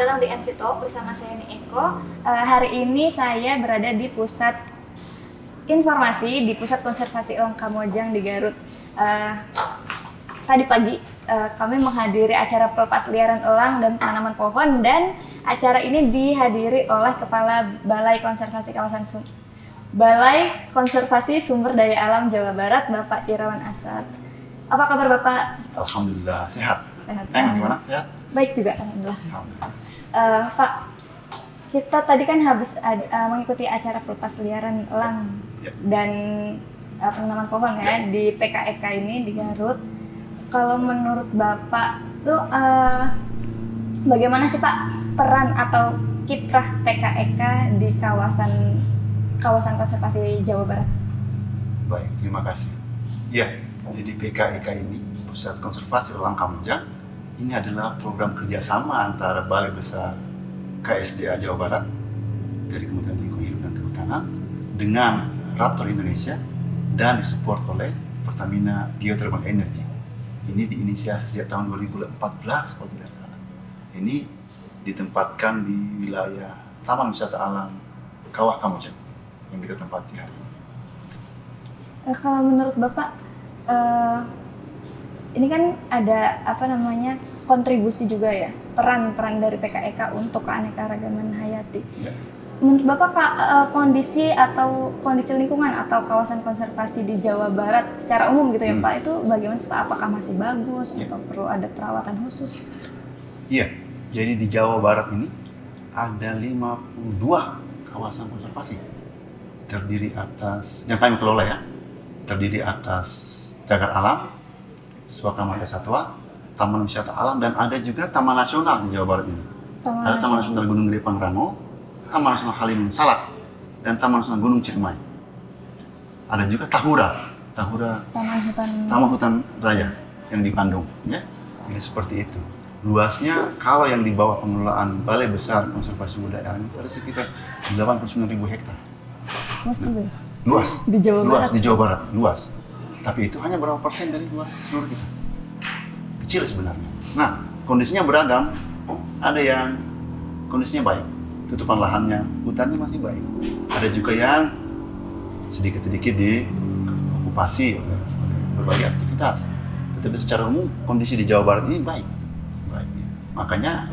datang di Envy Talk bersama saya Eko. Hari ini saya berada di pusat informasi di Pusat Konservasi Elang Kamojang di Garut. Tadi pagi kami menghadiri acara pelepasliaran elang dan penanaman pohon, dan acara ini dihadiri oleh Kepala Balai Konservasi Sumber Daya Alam Jawa Barat, Bapak Irawan Asad. Apa kabar Bapak? Alhamdulillah sehat. Sehat. Gimana? Sehat? Baik juga, alhamdulillah. Pak, kita tadi kan habis mengikuti acara pelepasliaran elang dan penanaman pohon ya di PKEK ini di Garut. Kalau menurut Bapak tuh bagaimana sih Pak peran atau kiprah PKEK di kawasan konservasi Jawa Barat? Baik, terima kasih. Ya, jadi PKEK ini Pusat Konservasi Elang Kamojang ini adalah program kerjasama antara Balai Besar KSDA Jawa Barat dari Kementerian Lingkungan Hidup dan Kehutanan dengan Raptor Indonesia dan disupport oleh Pertamina Geothermal Energy. Ini diinisiasi sejak tahun 2014 kalau tidak salah. Ini ditempatkan di wilayah Taman Wisata Alam Kawah Kamojang yang kita tempati hari ini. Kalau menurut Bapak, ini kan ada kontribusi juga ya, peran dari PKEK untuk keanekaragaman hayati. Ya. Menurut Bapak kondisi lingkungan atau kawasan konservasi di Jawa Barat secara umum gitu ya Pak, itu bagaimana sih Pak? Apakah masih bagus atau perlu ada perawatan khusus? Iya, jadi di Jawa Barat ini ada 52 kawasan konservasi terdiri atas, yang kami kelola ya, terdiri atas cagar alam, Suaka Marga Satwa, Taman Wisata Alam, dan ada juga Taman Nasional di Jawa Barat ini. Ada Taman Nasional Gunung Gede Pangrango, Taman Nasional Halimun Salak, dan Taman Nasional Gunung Ciremai. Ada juga Tahura, Taman Hutan Raya yang di Bandung, ya. Jadi seperti itu. Luasnya kalau yang di bawah pengelolaan Balai Besar Konservasi Sumber Daya Alam itu ada sekitar 89.000 hektar. Luas. Di Jawa Barat, luas. Tapi itu hanya berapa persen dari luas seluruh kita. Kecil sebenarnya. Nah, kondisinya beragam. Ada yang kondisinya baik, tutupan lahannya, hutannya masih baik. Ada juga yang sedikit-sedikit diokupasi oleh berbagai aktivitas. Tetapi secara umum kondisi di Jawa Barat ini baik. Makanya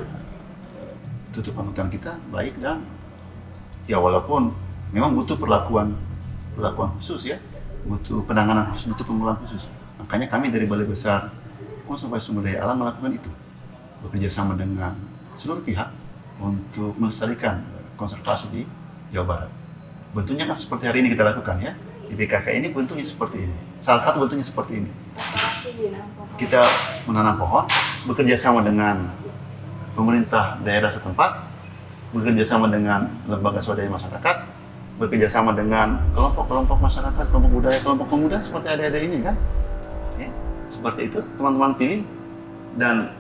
tutupan hutan kita baik, dan ya walaupun memang butuh perlakuan khusus ya, butuh penanganan khusus, butuh pengelolaan khusus. Makanya kami dari Balai Besar Konservasi Sumber Daya Alam melakukan itu, bekerja sama dengan seluruh pihak untuk melestarikan konservasi di Jawa Barat. Bentuknya kan seperti hari ini kita lakukan ya, di PKK ini bentuknya seperti ini. Salah satu bentuknya seperti ini. Kita menanam pohon, bekerja sama dengan pemerintah daerah setempat, bekerja sama dengan lembaga swadaya masyarakat, bekerja sama dengan kelompok-kelompok masyarakat, kelompok budaya, kelompok pemuda seperti ada ini kan. Ya, seperti itu teman-teman pilih, dan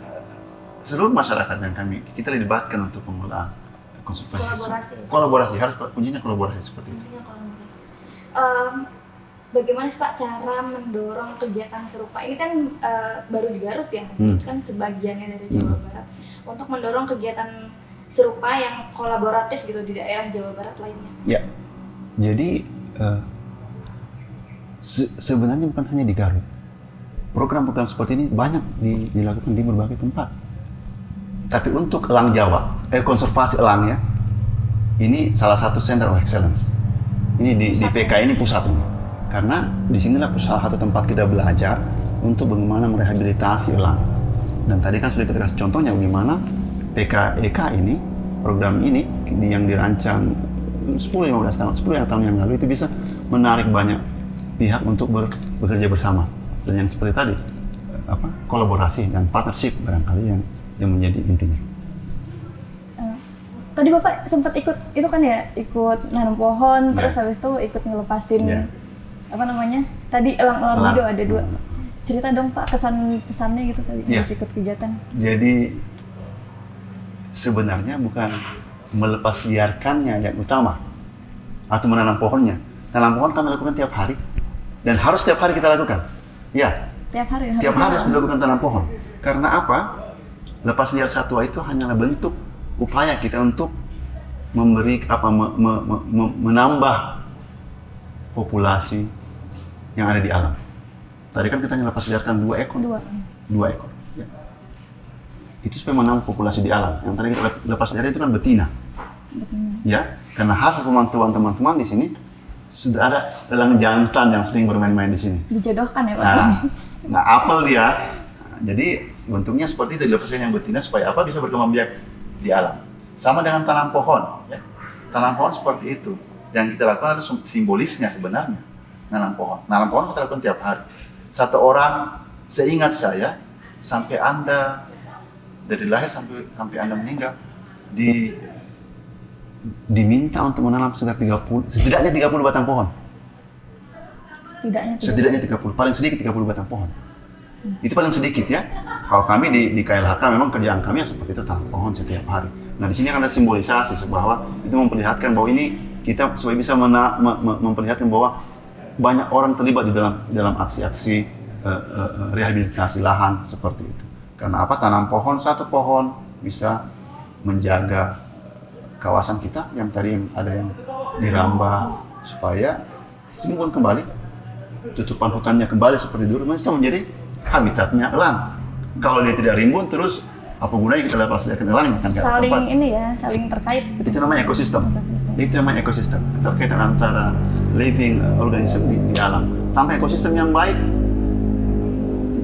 seluruh masyarakat yang kita libatkan untuk pengelolaan konservasi. Kolaborasi harus kuncinya kolaborasi seperti itu. Bagaimana sih Pak cara mendorong kegiatan serupa? Ini kan baru di Garut ya, kan sebagiannya dari Jawa Barat, untuk mendorong kegiatan serupa yang kolaboratif gitu di daerah Jawa Barat lainnya. Ya, jadi sebenarnya bukan hanya di Garut. Program-program seperti ini banyak dilakukan di berbagai tempat. Tapi untuk elang Jawa, konservasi elang ya, ini salah satu Center of Excellence. Ini di PK ini pusat ini. Karena disinilah salah satu tempat kita belajar untuk bagaimana merehabilitasi elang. Dan tadi kan sudah kita kasih contohnya bagaimana PKEK ini, program ini yang dirancang 10-15 tahun yang lalu itu bisa menarik banyak pihak untuk bekerja bersama. Dan yang seperti tadi, kolaborasi dan partnership barangkali yang menjadi intinya. Tadi Bapak sempat ikut nanam pohon, terus habis itu ikut ngelepasin tadi elang-elang hijau ada 2. Cerita dong Pak kesan-pesannya gitu tadi pas ikut kegiatan. Jadi sebenarnya bukan melepas liarkannya yang utama atau menanam pohonnya. Tanam pohon kami lakukan tiap hari dan harus tiap hari kita lakukan. Ya. Tiap hari harus dilakukan tanam pohon. Karena apa? Lepas liar satwa itu hanyalah bentuk upaya kita untuk memberi menambah populasi yang ada di alam. Tadi kan kita lepas liarkan 2 ekor. 2 ekor. Ya. Itu supaya menambah populasi di alam. Yang tadi kita lepas liarkan itu kan betina. Ya, karena hasil pemantauan teman-teman di sini sudah ada elang jantan yang sering bermain-main di sini. Dijodohkan ya Pak? Nah, apel dia. Jadi bentuknya seperti itu, dilepaskan yang betina supaya apa bisa berkembang biak di alam. Sama dengan tanam pohon. Ya. Tanam pohon seperti itu. Yang kita lakukan ada simbolisnya sebenarnya. Nanam pohon. Nanam pohon kita lakukan tiap hari. Satu orang, seingat saya, sampai Anda dari lahir sampai Anda meninggal, diminta untuk menanam setidaknya 30 batang pohon. Setidaknya 30, paling sedikit 30 batang pohon. Itu paling sedikit ya. Kalau kami di KLHK memang kerjaan kami seperti itu, tanam pohon setiap hari. Nah di sini akan ada simbolisasi bahwa itu memperlihatkan bahwa ini kita supaya bisa memperlihatkan bahwa banyak orang terlibat di dalam aksi-aksi rehabilitasi lahan seperti itu. Karena apa? Tanam pohon, satu pohon bisa menjaga kawasan kita yang tadi ada yang dirambah supaya timbul kembali, tutupan hutannya kembali seperti dulu, bisa menjadi habitatnya elang. Kalau dia tidak rimbun terus apa gunanya kita lepas liarkan elangnya kan? Saling terkait. Itu namanya ekosistem. Itu namanya ekosistem. Keterkaitan antara living organism di alam. Tanpa ekosistem yang baik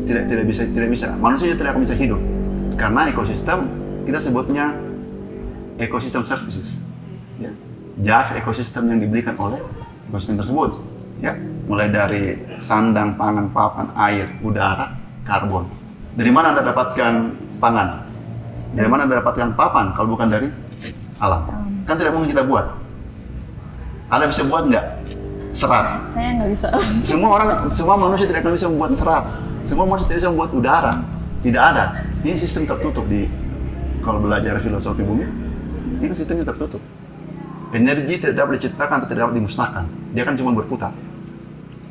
tidak bisa. Manusia tidak akan bisa hidup. Karena ekosistem kita sebutnya ekosistem services. Ya. Jasa ekosistem yang diberikan oleh ekosistem tersebut. Ya. Mulai dari sandang, pangan, papan, air, udara, karbon. Dari mana Anda dapatkan pangan? Dari mana Anda dapatkan papan kalau bukan dari alam? Kan tidak mungkin kita buat. Anda bisa buat nggak? Serat. Saya nggak bisa. Semua manusia tidak akan bisa membuat serat. Semua manusia tidak bisa membuat udara. Tidak ada. Ini sistem tertutup kalau belajar filosofi bumi. Ini sistemnya tertutup. Energi tidak dapat diciptakan atau tidak dapat dimusnahkan. Dia kan cuma berputar.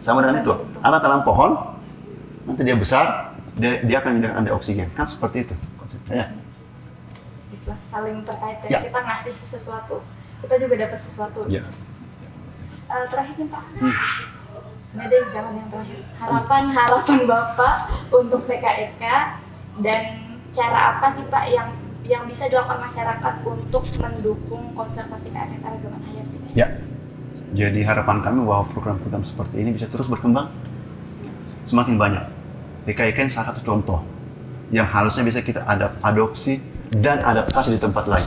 Sama dengan itu. Anda tanam pohon, nanti dia besar, dia akan menyediakan Anda oksigen. Kan seperti itu konsepnya. Itulah saling terkait Ya. Kita ngasih sesuatu, kita juga dapat sesuatu. Ya. Terakhir nih Pak. Nggak deh, jangan yang terakhir. Harapan Bapak untuk PKEK dan cara apa sih Pak yang bisa dilakukan masyarakat untuk mendukung konservasi keanekaragaman hayati? Ya. Jadi harapan kami bahwa program-program seperti ini bisa terus berkembang semakin banyak. PKIK ini salah satu contoh yang harusnya bisa kita adopsi dan adaptasi di tempat lain.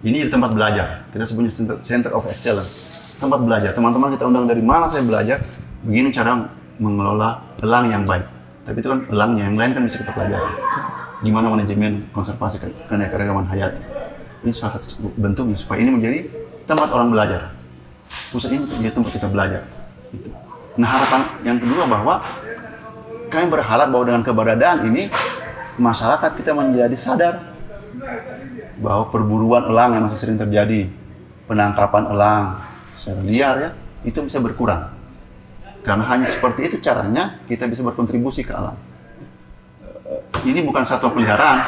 Ini di tempat belajar. Kita sebutnya Center of Excellence. Tempat belajar. Teman-teman kita undang dari mana saya belajar, begini cara mengelola elang yang baik. Tapi itu kan elangnya, yang lain kan bisa kita pelajari. Gimana manajemen konservasi keanekaragaman hayati. Ini salah satu bentuknya supaya ini menjadi tempat orang belajar. Pusat ini jadi tempat kita belajar. Itu. Nah harapan yang kedua bahwa kami berharap bahwa dengan keberadaan ini masyarakat kita menjadi sadar bahwa perburuan elang yang masih sering terjadi, penangkapan elang secara liar ya, itu bisa berkurang. Karena hanya seperti itu caranya kita bisa berkontribusi ke alam. Ini bukan satwa peliharaan,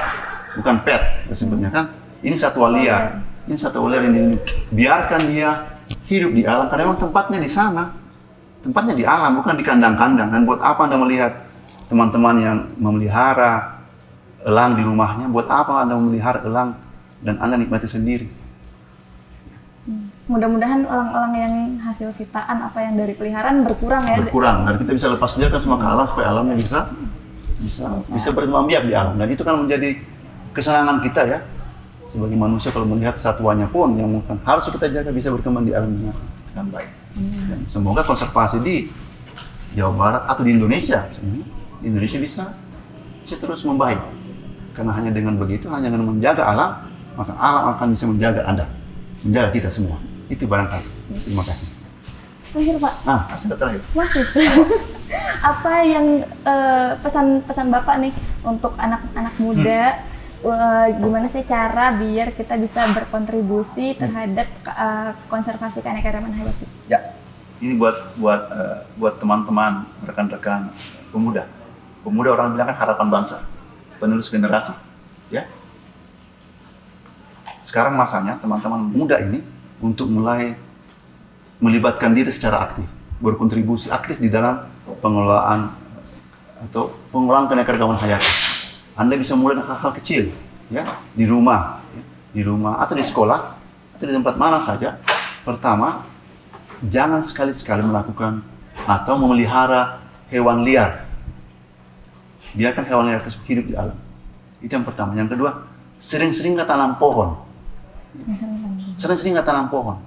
bukan pet disebutnya kan. Ini satwa liar. Ini satwa liar yang biarkan dia hidup di alam karena memang tempatnya di sana. Tempatnya di alam, bukan di kandang-kandang. Dan buat apa Anda melihat teman-teman yang memelihara elang di rumahnya? Buat apa Anda memelihara elang dan Anda nikmati sendiri? Mudah-mudahan elang-elang yang hasil sitaan apa yang dari peliharaan berkurang ya. Berkurang, dan kita bisa lepas liarkan semua ke alam supaya alamnya bisa berkembang biak di alam. Dan itu kan menjadi kesenangan kita ya sebagai manusia kalau melihat satwanya pun yang mungkin harus kita jaga bisa berkembang di alam dengan baik. Dan semoga konservasi di Jawa Barat atau di Indonesia bisa terus membaik. Karena hanya dengan begitu, hanya dengan menjaga alam, maka alam akan bisa menjaga Anda, menjaga kita semua. Itu barangkali. Terima kasih. Terakhir Pak. Sudah terakhir. Masih. Apa yang pesan Bapak nih untuk anak-anak muda? Gimana sih cara biar kita bisa berkontribusi terhadap konservasi keanekaragaman hayati? Ya, ini buat teman-teman, rekan-rekan pemuda. Pemuda orang bilang kan harapan bangsa, penerus generasi. Ya, sekarang masanya teman-teman muda ini untuk mulai melibatkan diri secara aktif, berkontribusi aktif di dalam pengelolaan atau pengelolaan keanekaragaman hayati. Anda bisa mulai dengan hal-hal kecil, ya, di rumah atau di sekolah atau di tempat mana saja. Pertama, jangan sekali-sekali melakukan atau memelihara hewan liar. Biarkan hewan liar tersebut hidup di alam. Itu yang pertama. Yang kedua, sering-sering nggak tanam pohon. Sering-sering nggak tanam pohon.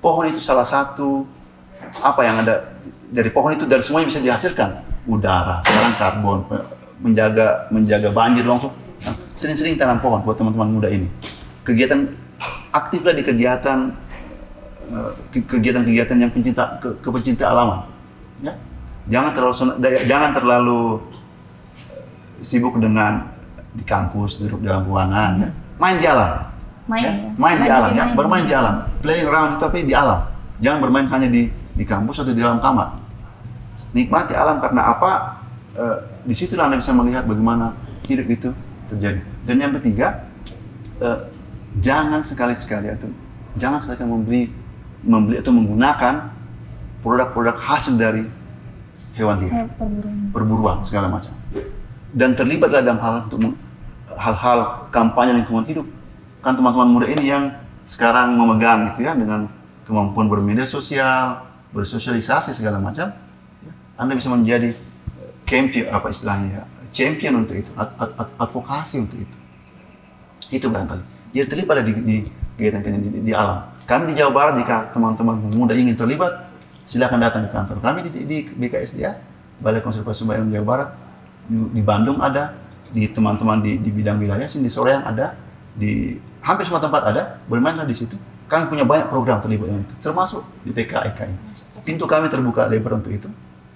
Pohon itu salah satu apa yang ada dari pohon itu, dari semuanya bisa dihasilkan udara, sekarang karbon, menjaga banjir langsung. Nah, sering-sering tanam pohon buat teman-teman muda ini. Kegiatan aktiflah di kegiatan yang pecinta alaman. Ya. Jangan terlalu sibuk dengan di kampus, duduk dalam ruangan, ya. Main di alam. Main di alam, ya. Bermain di alam. Playing around tapi di alam. Jangan bermain hanya di kampus atau di dalam kamar. Nikmati alam, karena apa? Di situ Anda bisa melihat bagaimana hidup itu terjadi. Dan yang ketiga, jangan sekali-sekali membeli atau menggunakan produk-produk hasil dari hewan liar, perburuan segala macam. Dan terlibatlah dalam hal-hal kampanye lingkungan hidup. Kan teman-teman muda ini yang sekarang memegang gitu ya, dengan kemampuan bermedia sosial, bersosialisasi segala macam, Anda bisa menjadi champion untuk itu, advokasi untuk itu. Itu barangkali. Jadi terlibat di kegiatan di alam. Kami di Jawa Barat, jika teman-teman muda ingin terlibat, silakan datang ke kantor kami di BKSDA, Balai Konservasi Sumber Daya Alam Jawa Barat. Di Bandung ada, di teman-teman di bidang wilayah, di Soreang ada, di hampir semua tempat ada. Bermainlah di situ. Kami punya banyak program terlibat dengan itu, termasuk di PKEK ini. Pintu kami terbuka lebar untuk itu.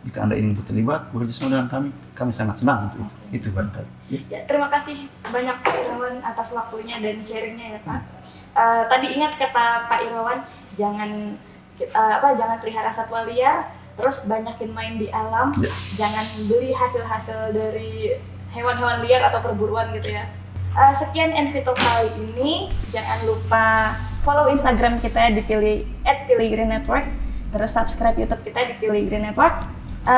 Jika Anda ingin terlibat, bekerjasama dengan kami sangat senang untuk itu. Itu barangkali. Ya, terima kasih banyak Pak Irawan atas waktunya dan sharingnya ya Pak. Tadi ingat kata Pak Irawan, jangan pelihara satwa liar, terus banyakin main di alam, jangan beli hasil-hasil dari hewan-hewan liar atau perburuan gitu ya. Sekian Envito kali ini, jangan lupa follow Instagram kita di @pilihgreen_network, terus subscribe YouTube kita di Pilih Green Network.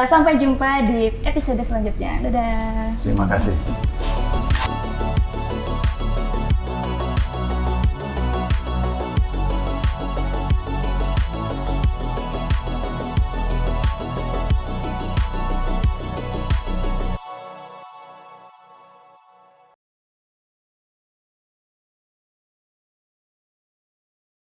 Sampai jumpa di episode selanjutnya. Dadah. Terima kasih.